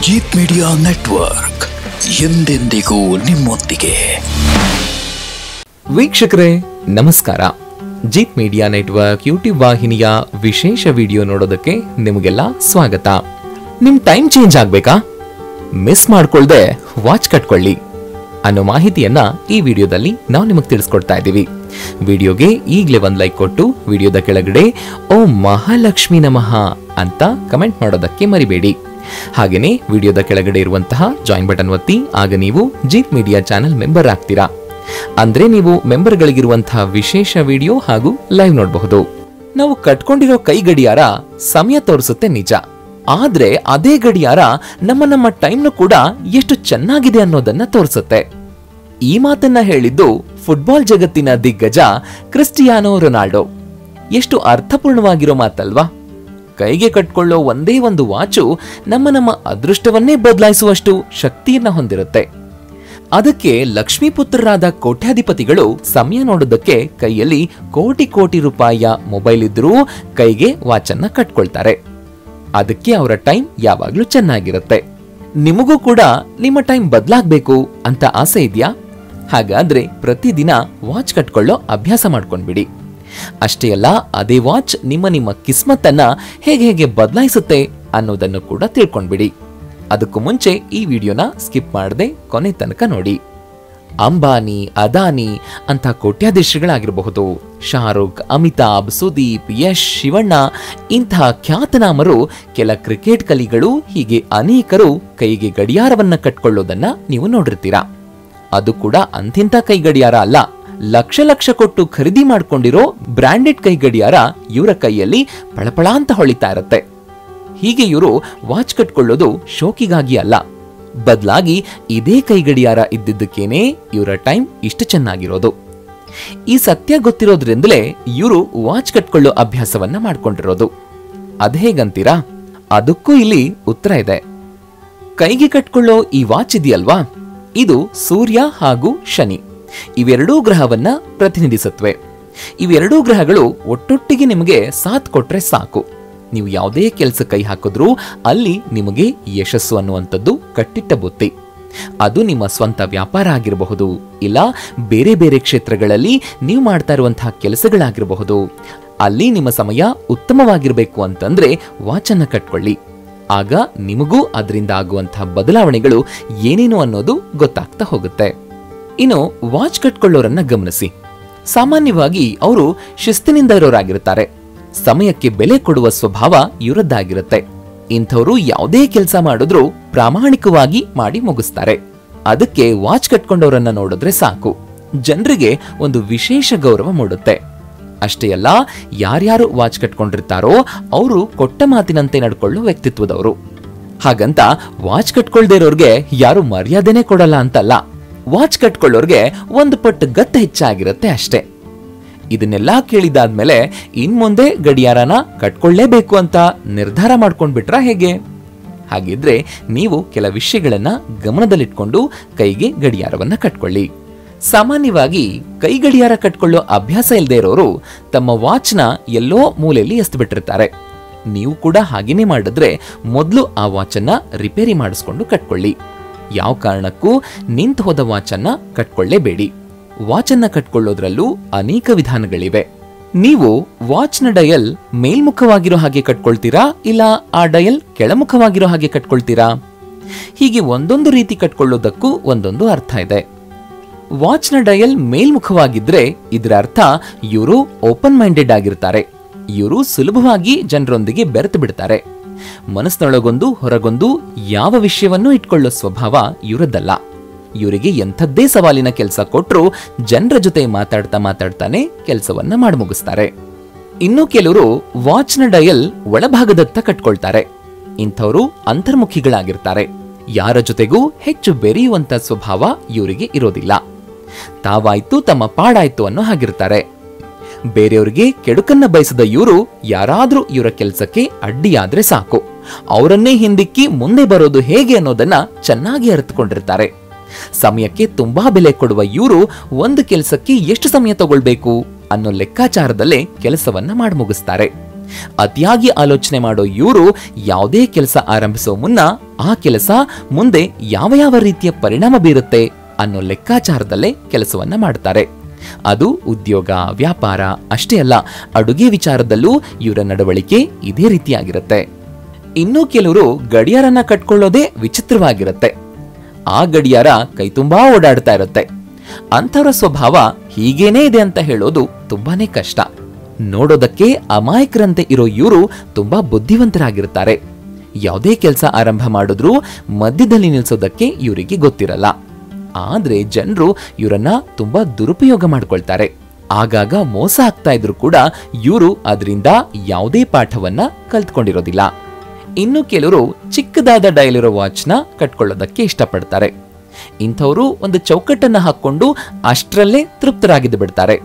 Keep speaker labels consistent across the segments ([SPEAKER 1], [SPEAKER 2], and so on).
[SPEAKER 1] Jeet media network ಎಂದೆಂದಿಗೂ ನಿಮ್ಮೊಂದಿಗೆ.
[SPEAKER 2] ವೀಕ್ಷಕರೇ ನಮಸ್ಕಾರ. ಜೀತ್ ಮೀಡಿಯಾ ನೆಟ್ವರ್ಕ್ ಯೂಟ್ಯೂಬ್ ವಾಹಿನಿಯ ವಿಶೇಷ ವಿಡಿಯೋ ನೋಡೋದಕ್ಕೆ ನಿಮಗೆಲ್ಲ ಸ್ವಾಗತ. ನಿಮ್ ಟೈಮ್ ಚೇಂಜ್ ಆಗ್ಬೇಕಾ? ಮಿಸ್ ಮಾಡ್ಕೊಳ್ದೆ ವಾಚ್ ಕಟ್ಕೊಳ್ಳಿ ಅನ್ನೋ ಮಾಹಿತಿಯನ್ನ ಈ ವಿಡಿಯೋದಲ್ಲಿ ನಾವು ನಿಮಗೆ ತಿಳಿಸ್ಕೊಡ್ತಾ ಇದ್ದೀವಿ. ವಿಡಿಯೋಗೆ ಈಗಲೇ ಒಂದು ಲೈಕ್ ಕೊಟ್ಟು ವಿಡಿಯೋದ ಕೆಳಗಡೆ ಓಂ ಮಹಾಲಕ್ಷ್ಮಿ ನಮಃ ಅಂತ ಕಮೆಂಟ್ ಮಾಡೋದಕ್ಕೆ ಮರಿಬೇಡಿ. ಹಾಗೇನೆ ವಿಡಿಯೋದ ಕೆಳಗಡೆ ಇರುವಂತಹ ಜಾಯಿನ್ ಬಟನ್ ಒತ್ತಿ, ಆಗ ನೀವು ಜೀತ್ ಮೀಡಿಯಾ ಚಾನೆಲ್ ಮೆಂಬರ್ ಆಗ್ತೀರಾ. ಅಂದ್ರೆ ನೀವು ಮೆಂಬರ್ಗಳಿಗಿರುವಂತಹ ವಿಶೇಷ ವಿಡಿಯೋ ಹಾಗೂ ಲೈವ್ ನೋಡಬಹುದು. ನಾವು ಕಟ್ಕೊಂಡಿರೋ ಕೈ ಗಡಿಯಾರ ಸಮಯ ತೋರಿಸುತ್ತೆ ನಿಜ, ಆದ್ರೆ ಅದೇ ಗಡಿಯಾರ ನಮ್ಮ ಟೈಮ್ನು ಕೂಡ ಎಷ್ಟು ಚೆನ್ನಾಗಿದೆ ಅನ್ನೋದನ್ನ ತೋರಿಸುತ್ತೆ. ಈ ಮಾತನ್ನ ಹೇಳಿದ್ದು ಫುಟ್ಬಾಲ್ ಜಗತ್ತಿನ ದಿಗ್ಗಜ ಕ್ರಿಸ್ಟಿಯಾನೋ ರೊನಾಲ್ಡೋ. ಎಷ್ಟು ಅರ್ಥಪೂರ್ಣವಾಗಿರೋ ಮಾತಲ್ವಾ? ಕೈಗೆ ಕಟ್ಕೊಳ್ಳೋ ಒಂದೇ ಒಂದು ವಾಚು ನಮ್ಮ ಅದೃಷ್ಟವನ್ನೇ ಬದಲಾಯಿಸುವಷ್ಟು ಶಕ್ತಿಯನ್ನ ಹೊಂದಿರುತ್ತೆ. ಅದಕ್ಕೆ ಲಕ್ಷ್ಮೀಪುತ್ರರಾದ ಕೋಟ್ಯಾಧಿಪತಿಗಳು ಸಮಯ ನೋಡೋದಕ್ಕೆ ಕೈಯಲ್ಲಿ ಕೋಟಿ ಕೋಟಿ ರೂಪಾಯಿಯ ಮೊಬೈಲ್ ಇದ್ರೂ ಕೈಗೆ ವಾಚನ್ನ ಕಟ್ಕೊಳ್ತಾರೆ. ಅದಕ್ಕೆ ಅವರ ಟೈಮ್ ಯಾವಾಗ್ಲೂ ಚೆನ್ನಾಗಿರುತ್ತೆ. ನಿಮಗೂ ಕೂಡ ನಿಮ್ಮ ಟೈಮ್ ಬದಲಾಗಬೇಕು ಅಂತ ಆಸೆ ಇದೆಯಾ? ಹಾಗಾದ್ರೆ ಪ್ರತಿದಿನ ವಾಚ್ ಕಟ್ಕೊಳ್ಳೋ ಅಭ್ಯಾಸ ಮಾಡ್ಕೊಂಡ್ಬಿಡಿ. ಅಷ್ಟೇ ಅಲ್ಲ, ಅದೇ ವಾಚ್ ನಿಮ್ಮ ಕಿಸ್ಮತ್ತನ್ನ ಹೇಗೆ ಬದಲಾಯಿಸುತ್ತೆ ಅನ್ನೋದನ್ನು ಕೂಡ ತಿಳ್ಕೊಂಡ್ಬಿಡಿ. ಅದಕ್ಕೂ ಮುಂಚೆ ಈ ವಿಡಿಯೋನ ಸ್ಕಿಪ್ ಮಾಡದೆ ಕೊನೆ ತನಕ ನೋಡಿ. ಅಂಬಾನಿ, ಅದಾನಿ ಅಂತ ಕೋಟ್ಯಾಧೀಶಗಳಾಗಿರಬಹುದು, ಶಾರುಖ್, ಅಮಿತಾಬ್, ಸುದೀಪ್, ಯಶ್, ಶಿವಣ್ಣ ಇಂತಹ ಖ್ಯಾತನಾಮರು, ಕೆಲ ಕ್ರಿಕೆಟ್ ಕಲಿಗಳು, ಹೀಗೆ ಅನೇಕರು ಕೈಗೆ ಗಡಿಯಾರವನ್ನ ಕಟ್ಕೊಳ್ಳೋದನ್ನ ನೀವು ನೋಡಿರ್ತೀರಾ. ಅದು ಕೂಡ ಅಂತಿಂತ ಕೈ ಗಡಿಯಾರ ಅಲ್ಲ, ಲಕ್ಷ ಕೊಟ್ಟು ಖರೀದಿ ಮಾಡ್ಕೊಂಡಿರೋ ಬ್ರಾಂಡೆಡ್ ಕೈ ಗಡಿಯಾರ ಇವರ ಕೈಯಲ್ಲಿ ಪಳಪಳ ಅಂತ ಹೊಳಿತಾ ಇರುತ್ತೆ. ಹೀಗೆ ಇವರು ವಾಚ್ ಕಟ್ಕೊಳ್ಳೋದು ಶೋಕಿಗಾಗಿ ಅಲ್ಲ, ಬದಲಾಗಿ ಇದೇ ಕೈ ಗಡಿಯಾರ ಇದ್ದಿದ್ದಕ್ಕೇನೆ ಇವರ ಟೈಮ್ ಇಷ್ಟು ಚೆನ್ನಾಗಿರೋದು. ಈ ಸತ್ಯ ಗೊತ್ತಿರೋದ್ರಿಂದಲೇ ಇವರು ವಾಚ್ ಕಟ್ಕೊಳ್ಳೋ ಅಭ್ಯಾಸವನ್ನ ಮಾಡ್ಕೊಂಡಿರೋದು. ಅದ್ ಹೇಗಂತೀರಾ? ಅದಕ್ಕೂ ಇಲ್ಲಿ ಉತ್ತರ ಇದೆ. ಕೈಗೆ ಕಟ್ಕೊಳ್ಳೋ ಈ ವಾಚ್ ಇದೆಯಲ್ವಾ, ಇದು ಸೂರ್ಯ ಹಾಗೂ ಶನಿ ಇವೆರಡೂ ಗ್ರಹವನ್ನ ಪ್ರತಿನಿಧಿಸುತ್ತವೆ. ಇವೆರಡೂ ಗ್ರಹಗಳು ಒಟ್ಟೊಟ್ಟಿಗೆ ನಿಮಗೆ ಸಾಥ್ ಕೊಟ್ರೆ ಸಾಕು. ನೀವು ಯಾವುದೇ ಕೆಲಸ ಕೈ ಹಾಕಿದ್ರೂ ಅಲ್ಲಿ ನಿಮಗೆ ಯಶಸ್ಸು ಅನ್ನುವಂಥದ್ದು ಕಟ್ಟಿಟ್ಟ ಬುತ್ತಿ. ಅದು ನಿಮ್ಮ ಸ್ವಂತ ವ್ಯಾಪಾರ ಆಗಿರಬಹುದು, ಇಲ್ಲ ಬೇರೆ ಬೇರೆ ಕ್ಷೇತ್ರಗಳಲ್ಲಿ ನೀವು ಮಾಡ್ತಾ ಇರುವಂತಹ ಕೆಲಸಗಳಾಗಿರಬಹುದು. ಅಲ್ಲಿ ನಿಮ್ಮ ಸಮಯ ಉತ್ತಮವಾಗಿರಬೇಕು ಅಂತಂದ್ರೆ ವಾಚನ್ನ ಕಟ್ಕೊಳ್ಳಿ. ಆಗ ನಿಮಗೂ ಅದರಿಂದ ಆಗುವಂತಹ ಬದಲಾವಣೆಗಳು ಏನೇನು ಅನ್ನೋದು ಗೊತ್ತಾಗ್ತಾ ಹೋಗುತ್ತೆ. ಇನ್ನು ವಾಚ್ ಕಟ್ಕೊಳ್ಳೋರನ್ನ ಗಮನಿಸಿ. ಸಾಮಾನ್ಯವಾಗಿ ಅವರು ಶಿಸ್ತಿನಿಂದ ಇರೋರಾಗಿರ್ತಾರೆ. ಸಮಯಕ್ಕೆ ಬೆಲೆ ಕೊಡುವ ಸ್ವಭಾವ ಇವರದ್ದಾಗಿರುತ್ತೆ. ಇಂಥವರು ಯಾವುದೇ ಕೆಲಸ ಮಾಡಿದ್ರೂ ಪ್ರಾಮಾಣಿಕವಾಗಿ ಮಾಡಿ ಮುಗಿಸ್ತಾರೆ. ಅದಕ್ಕೆ ವಾಚ್ ಕಟ್ಕೊಂಡವರನ್ನ ನೋಡಿದ್ರೆ ಸಾಕು, ಜನರಿಗೆ ಒಂದು ವಿಶೇಷ ಗೌರವ ಮೂಡುತ್ತೆ. ಅಷ್ಟೇ ಅಲ್ಲ, ಯಾರ್ಯಾರು ವಾಚ್ ಕಟ್ಕೊಂಡಿರ್ತಾರೋ ಅವರು ಕೊಟ್ಟ ಮಾತಿನಂತೆ ನಡ್ಕೊಳ್ಳೋ ವ್ಯಕ್ತಿತ್ವದವರು. ಹಾಗಂತ ವಾಚ್ ಕಟ್ಕೊಳ್ದೇ ಇರೋರ್ಗೆ ಯಾರು ಮರ್ಯಾದೆನೆ ಕೊಡಲ್ಲ ಅಂತಲ್ಲ, ವಾಚ್ ಕಟ್ಕೊಳ್ಳೋರ್ಗೆ ಒಂದು ಪಟ್ಟು ಗತ್ತ ಹೆಚ್ಚಾಗಿರುತ್ತೆ ಅಷ್ಟೇ. ಇದನ್ನೆಲ್ಲಾ ಕೇಳಿದಾದ್ಮೇಲೆ ಇನ್ಮುಂದೆ ಗಡಿಯಾರನ ಕಟ್ಕೊಳ್ಳೇಬೇಕು ಅಂತ ನಿರ್ಧಾರ ಮಾಡ್ಕೊಂಡ್ಬಿಟ್ರ ಹೇಗೆ? ಹಾಗಿದ್ರೆ ನೀವು ಕೆಲ ವಿಷಯಗಳನ್ನ ಗಮನದಲ್ಲಿಟ್ಕೊಂಡು ಕೈಗೆ ಗಡಿಯಾರವನ್ನ ಕಟ್ಕೊಳ್ಳಿ. ಸಾಮಾನ್ಯವಾಗಿ ಕೈ ಗಡಿಯಾರ ಕಟ್ಕೊಳ್ಳೋ ಅಭ್ಯಾಸ ಇಲ್ಲದೆ ಇರೋರು ತಮ್ಮ ವಾಚ್ನ ಎಲ್ಲೋ ಮೂಲೆಯಲ್ಲಿ ಎಸ್ದು ಬಿಟ್ಟಿರ್ತಾರೆ. ನೀವು ಕೂಡ ಹಾಗೇನೆ ಮಾಡಿದ್ರೆ ಮೊದಲು ಆ ವಾಚನ್ನ ರಿಪೇರಿ ಮಾಡಿಸ್ಕೊಂಡು ಕಟ್ಕೊಳ್ಳಿ. ಯಾವ ಕಾರಣಕ್ಕೂ ನಿಂತು ಹೋದ ವಾಚನ್ನ ಕಟ್ಕೊಳ್ಳೇಬೇಡಿ. ವಾಚನ್ನ ಕಟ್ಕೊಳ್ಳೋದ್ರಲ್ಲೂ ಅನೇಕ ವಿಧಾನಗಳಿವೆ. ನೀವು ವಾಚ್ನ ಡಯಲ್ ಮೇಲ್ಮುಖವಾಗಿರೋ ಹಾಗೆ ಕಟ್ಕೊಳ್ತೀರಾ, ಇಲ್ಲ ಆ ಡಯಲ್ ಕೆಳಮುಖವಾಗಿರೋ ಹಾಗೆ ಕಟ್ಕೊಳ್ತೀರಾ? ಹೀಗೆ ಒಂದೊಂದು ರೀತಿ ಕಟ್ಕೊಳ್ಳೋದಕ್ಕೂ ಒಂದೊಂದು ಅರ್ಥ ಇದೆ. ವಾಚ್ನ ಡಯಲ್ ಮೇಲ್ಮುಖವಾಗಿದ್ರೆ ಇದರ ಅರ್ಥ ಇವರು ಓಪನ್ ಮೈಂಡೆಡ್ ಆಗಿರ್ತಾರೆ. ಇವರು ಸುಲಭವಾಗಿ ಜನರೊಂದಿಗೆ ಬೆರೆತು ಬಿಡ್ತಾರೆ. ಮನಸ್ಸಿನೊಳಗೊಂದು ಹೊರಗೊಂದು ಯಾವ ವಿಷಯವನ್ನೂ ಇಟ್ಕೊಳ್ಳೋ ಸ್ವಭಾವ ಇವರದ್ದಲ್ಲ. ಇವರಿಗೆ ಎಂಥದ್ದೇ ಸವಾಲಿನ ಕೆಲಸ ಕೊಟ್ರು ಜನರ ಜೊತೆ ಮಾತಾಡ್ತಾನೆ ಕೆಲಸವನ್ನ ಮಾಡಿ ಮುಗಿಸ್ತಾರೆ. ಇನ್ನು ಕೆಲವರು ವಾಚ್ನ ಡಯಲ್ ಒಳಭಾಗದತ್ತ ಕಟ್ಕೊಳ್ತಾರೆ. ಇಂಥವರು ಅಂತರ್ಮುಖಿಗಳಾಗಿರ್ತಾರೆ. ಯಾರ ಜೊತೆಗೂ ಹೆಚ್ಚು ಬೆರೆಯುವಂತ ಸ್ವಭಾವ ಇವರಿಗೆ ಇರೋದಿಲ್ಲ. ತಾವಾಯ್ತು ತಮ್ಮ ಪಾಡಾಯ್ತು ಅನ್ನೋ ಹಾಗಿರ್ತಾರೆ. ಬೇರೆಯವರಿಗೆ ಕೆಡುಕನ್ನ ಬಯಸದ ಇವರು ಯಾರಾದ್ರೂ ಇವರ ಕೆಲಸಕ್ಕೆ ಅಡ್ಡಿಯಾದ್ರೆ ಸಾಕು, ಅವರನ್ನೇ ಹಿಂದಿಕ್ಕಿ ಮುಂದೆ ಬರೋದು ಹೇಗೆ ಅನ್ನೋದನ್ನ ಚೆನ್ನಾಗಿ ಅರ್ಥಕೊಂಡಿರ್ತಾರೆ. ಸಮಯಕ್ಕೆ ತುಂಬಾ ಬೆಲೆ ಕೊಡುವ ಇವರು ಒಂದು ಕೆಲಸಕ್ಕೆ ಎಷ್ಟು ಸಮಯ ತಗೊಳ್ಬೇಕು ಅನ್ನೋ ಲೆಕ್ಕಾಚಾರದಲ್ಲೇ ಕೆಲಸವನ್ನ ಮಾಡಿ ಮುಗಿಸ್ತಾರೆ. ಅತಿಯಾಗಿ ಆಲೋಚನೆ ಮಾಡೋ ಇವರು ಯಾವುದೇ ಕೆಲಸ ಆರಂಭಿಸೋ ಮುನ್ನ ಆ ಕೆಲಸ ಮುಂದೆ ಯಾವ ಯಾವ ರೀತಿಯ ಪರಿಣಾಮ ಬೀರುತ್ತೆ ಅನ್ನೋ ಲೆಕ್ಕಾಚಾರದಲ್ಲೇ ಕೆಲಸವನ್ನ ಮಾಡ್ತಾರೆ. ಅದು ಉದ್ಯೋಗ, ವ್ಯಾಪಾರ ಅಷ್ಟೇ ಅಲ್ಲ, ಅಡುಗೆ ವಿಚಾರದಲ್ಲೂ ಇವರ ನಡವಳಿಕೆ ಇದೇ ರೀತಿಯಾಗಿರುತ್ತೆ. ಇನ್ನು ಕೆಲವರು ಗಡಿಯಾರನ ಕಟ್ಕೊಳ್ಳೋದೇ ವಿಚಿತ್ರವಾಗಿರುತ್ತೆ. ಆ ಗಡಿಯಾರ ಕೈ ತುಂಬಾ ಓಡಾಡ್ತಾ ಇರುತ್ತೆ. ಅಂಥವರ ಸ್ವಭಾವ ಹೀಗೇನೇ ಇದೆ ಅಂತ ಹೇಳೋದು ತುಂಬಾನೇ ಕಷ್ಟ. ನೋಡೋದಕ್ಕೆ ಅಮಾಯಕರಂತೆ ಇರೋ ಇವರು ತುಂಬಾ ಬುದ್ಧಿವಂತರಾಗಿರ್ತಾರೆ. ಯಾವುದೇ ಕೆಲಸ ಆರಂಭ ಮಾಡಿದ್ರೂ ಮಧ್ಯದಲ್ಲಿ ನಿಲ್ಸೋದಕ್ಕೆ ಇವರಿಗೆ ಗೊತ್ತಿರಲ್ಲ. ಆದ್ರೆ ಜನರು ಇವರನ್ನ ತುಂಬಾ ದುರುಪಯೋಗ ಮಾಡ್ಕೊಳ್ತಾರೆ. ಆಗಾಗ ಮೋಸ ಆಗ್ತಾ ಇದ್ರು ಕೂಡ ಇವರು ಅದರಿಂದ ಯಾವುದೇ ಪಾಠವನ್ನ ಕಲ್ತ್ಕೊಂಡಿರೋದಿಲ್ಲ. ಇನ್ನು ಕೆಲವರು ಚಿಕ್ಕದಾದ ಡಯಲ್ ಇರೋ ವಾಚ್ನ ಕಟ್ಕೊಳ್ಳೋದಕ್ಕೆ ಇಷ್ಟಪಡ್ತಾರೆ. ಇಂಥವರು ಒಂದು ಚೌಕಟ್ಟನ್ನ ಹಾಕೊಂಡು ಅಷ್ಟರಲ್ಲೇ ತೃಪ್ತರಾಗಿದ್ದು ಬಿಡ್ತಾರೆ.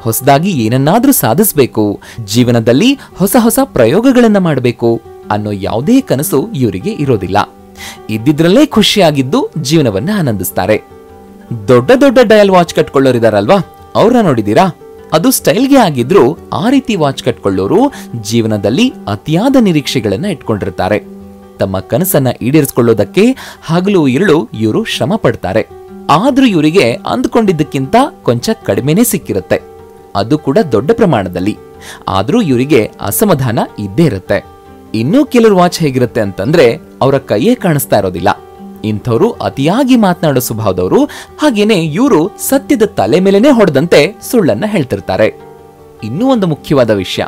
[SPEAKER 2] ಹೊಸದಾಗಿ ಏನನ್ನಾದ್ರೂ ಸಾಧಿಸಬೇಕು, ಜೀವನದಲ್ಲಿ ಹೊಸ ಹೊಸ ಪ್ರಯೋಗಗಳನ್ನ ಮಾಡಬೇಕು ಅನ್ನೋ ಯಾವುದೇ ಕನಸು ಇವರಿಗೆ ಇರೋದಿಲ್ಲ. ಇದ್ದಿದ್ರಲ್ಲೇ ಖುಷಿಯಾಗಿದ್ದು ಜೀವನವನ್ನ ಆನಂದಿಸ್ತಾರೆ. ದೊಡ್ಡ ದೊಡ್ಡ ಡಯಲ್ ವಾಚ್ ಕಟ್ಕೊಳ್ಳೋರಿದಾರಲ್ವಾ, ಅವ್ರನ್ನ ನೋಡಿದೀರಾ? ಅದು ಸ್ಟೈಲ್ಗೆ ಆಗಿದ್ರು ಆ ರೀತಿ ವಾಚ್ ಕಟ್ಕೊಳ್ಳೋರು ಜೀವನದಲ್ಲಿ ಅತಿಯಾದ ನಿರೀಕ್ಷೆಗಳನ್ನ ಇಟ್ಕೊಂಡಿರ್ತಾರೆ. ತಮ್ಮ ಕನಸನ್ನ ಈಡೇರಿಸಿಕೊಳ್ಳೋದಕ್ಕೆ ಹಗಲು ಇರುಳು ಇವರು ಶ್ರಮ ಪಡ್ತಾರೆ. ಆದ್ರೂ ಇವರಿಗೆ ಅಂದ್ಕೊಂಡಿದ್ದಕ್ಕಿಂತ ಕೊಂಚ ಕಡಿಮೆನೇ ಸಿಕ್ಕಿರುತ್ತೆ, ಅದು ಕೂಡ ದೊಡ್ಡ ಪ್ರಮಾಣದಲ್ಲಿ. ಆದ್ರೂ ಇವರಿಗೆ ಅಸಮಾಧಾನ ಇದ್ದೇ ಇರುತ್ತೆ. ಇನ್ನೂ ಕೆಲವರು ವಾಚ್ ಹೇಗಿರುತ್ತೆ ಅಂತಂದ್ರೆ ಅವರ ಕೈಯೇ ಕಾಣಿಸ್ತಾ ಇರೋದಿಲ್ಲ. ಇಂಥವ್ರು ಅತಿಯಾಗಿ ಮಾತನಾಡೋ ಸ್ವಭಾವದವರು. ಹಾಗೇನೆ ಇವರು ಸತ್ಯದ ತಲೆ ಮೇಲೆನೆ ಹೊಡೆದಂತೆ ಸುಳ್ಳನ್ನ ಹೇಳ್ತಿರ್ತಾರೆ. ಇನ್ನೂ ಒಂದು ಮುಖ್ಯವಾದ ವಿಷಯ,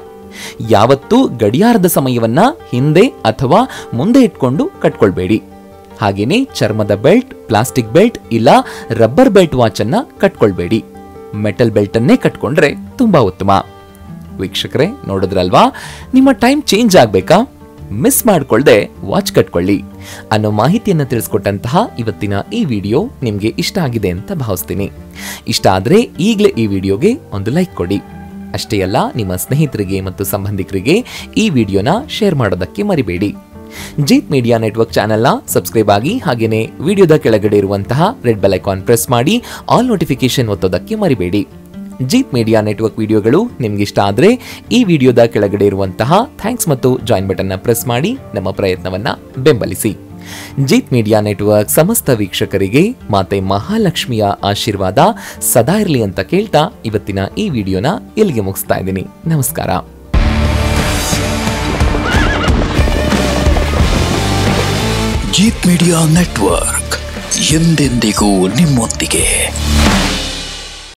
[SPEAKER 2] ಯಾವತ್ತೂ ಗಡಿಯಾರದ ಸಮಯವನ್ನ ಹಿಂದೆ ಅಥವಾ ಮುಂದೆ ಇಟ್ಕೊಂಡು ಕಟ್ಕೊಳ್ಬೇಡಿ. ಹಾಗೇನೆ ಚರ್ಮದ ಬೆಲ್ಟ್, ಪ್ಲಾಸ್ಟಿಕ್ ಬೆಲ್ಟ್ ಇಲ್ಲ ರಬ್ಬರ್ ಬೆಲ್ಟ್ ವಾಚ್ ಅನ್ನ ಕಟ್ಕೊಳ್ಬೇಡಿ. ಮೆಟಲ್ ಬೆಲ್ಟ್ ಅನ್ನೇ ಕಟ್ಕೊಂಡ್ರೆ ತುಂಬಾ ಉತ್ತಮ. ವೀಕ್ಷಕರೇ, ನೋಡಿದ್ರಲ್ವಾ? ನಿಮ್ಮ ಟೈಮ್ ಚೇಂಜ್ ಆಗ್ಬೇಕಾ? ಮಿಸ್ ಮಾಡ್ಕೊಳ್ದೆ ವಾಚ್ ಕಟ್ಕೊಳ್ಳಿ ಅನ್ನೋ ಮಾಹಿತಿಯನ್ನ ತಿಳಿಸ್ಕೊಟ್ಟಂತಹ ಇವತ್ತಿನ ಈ ವಿಡಿಯೋ ನಿಮ್ಗೆ ಇಷ್ಟ ಆಗಿದೆ ಅಂತ ಭಾವಿಸ್ತೀನಿ. ಇಷ್ಟ ಆದ್ರೆ ಈಗಲೇ ಈ ವಿಡಿಯೋಗೆ ಒಂದು ಲೈಕ್ ಕೊಡಿ. ಅಷ್ಟೇ ಅಲ್ಲ, ನಿಮ್ಮ ಸ್ನೇಹಿತರಿಗೆ ಮತ್ತು ಸಂಬಂಧಿಕರಿಗೆ ಈ ವಿಡಿಯೋನ ಶೇರ್ ಮಾಡೋದಕ್ಕೆ ಮರಿಬೇಡಿ. ಜೀತ್ ಮೀಡಿಯಾ ನೆಟ್ವರ್ಕ್ ಚಾನೆಲ್ನ ಸಬ್ಸ್ಕ್ರೈಬ್ ಆಗಿ, ಹಾಗೇನೆ ವಿಡಿಯೋದ ಕೆಳಗಡೆ ಇರುವಂತಹ ರೆಡ್ ಬೆಲ್ ಐಕಾನ್ ಪ್ರೆಸ್ ಮಾಡಿ ಆಲ್ ನೋಟಿಫಿಕೇಶನ್ ಒತ್ತೋದಕ್ಕೆ ಮರಿಬೇಡಿ. ಜೀತ್ ಮೀಡಿಯಾ ನೆಟ್ವರ್ಕ್ ವಿಡಿಯೋಗಳು ನಿಮ್ಗೆ ಇಷ್ಟ ಆದ್ರೆ ಈ ವಿಡಿಯೋದ ಕೆಳಗಡೆ ಇರುವಂತಹ ಥ್ಯಾಂಕ್ಸ್ ಮತ್ತು ಜಾಯಿನ್ ಬಟನ್ ನ ಪ್ರೆಸ್ ಮಾಡಿ ನಮ್ಮ ಪ್ರಯತ್ನವನ್ನ ಬೆಂಬಲಿಸಿ. ಜೀತ್ ಮೀಡಿಯಾ ನೆಟ್ವರ್ಕ್ ಸಮಸ್ತ ವೀಕ್ಷಕರಿಗೆ ಮಾತೆ ಮಹಾಲಕ್ಷ್ಮಿಯ ಆಶೀರ್ವಾದ ಸದಾ ಇರಲಿ ಅಂತ ಕೇಳ್ತಾ ಇವತ್ತಿನ ಈ ವಿಡಿಯೋನ ಇಲ್ಲಿಗೆ ಮುಗಿಸ್ತಾ ಇದ್ದೀನಿ. ನಮಸ್ಕಾರ.
[SPEAKER 1] ಜೀತ್ ಮೀಡಿಯಾ ನೆಟ್ವರ್ಕ್ ಎಂದೆಂದಿಗೂ ನಿಮ್ಮೊಂದಿಗೆ.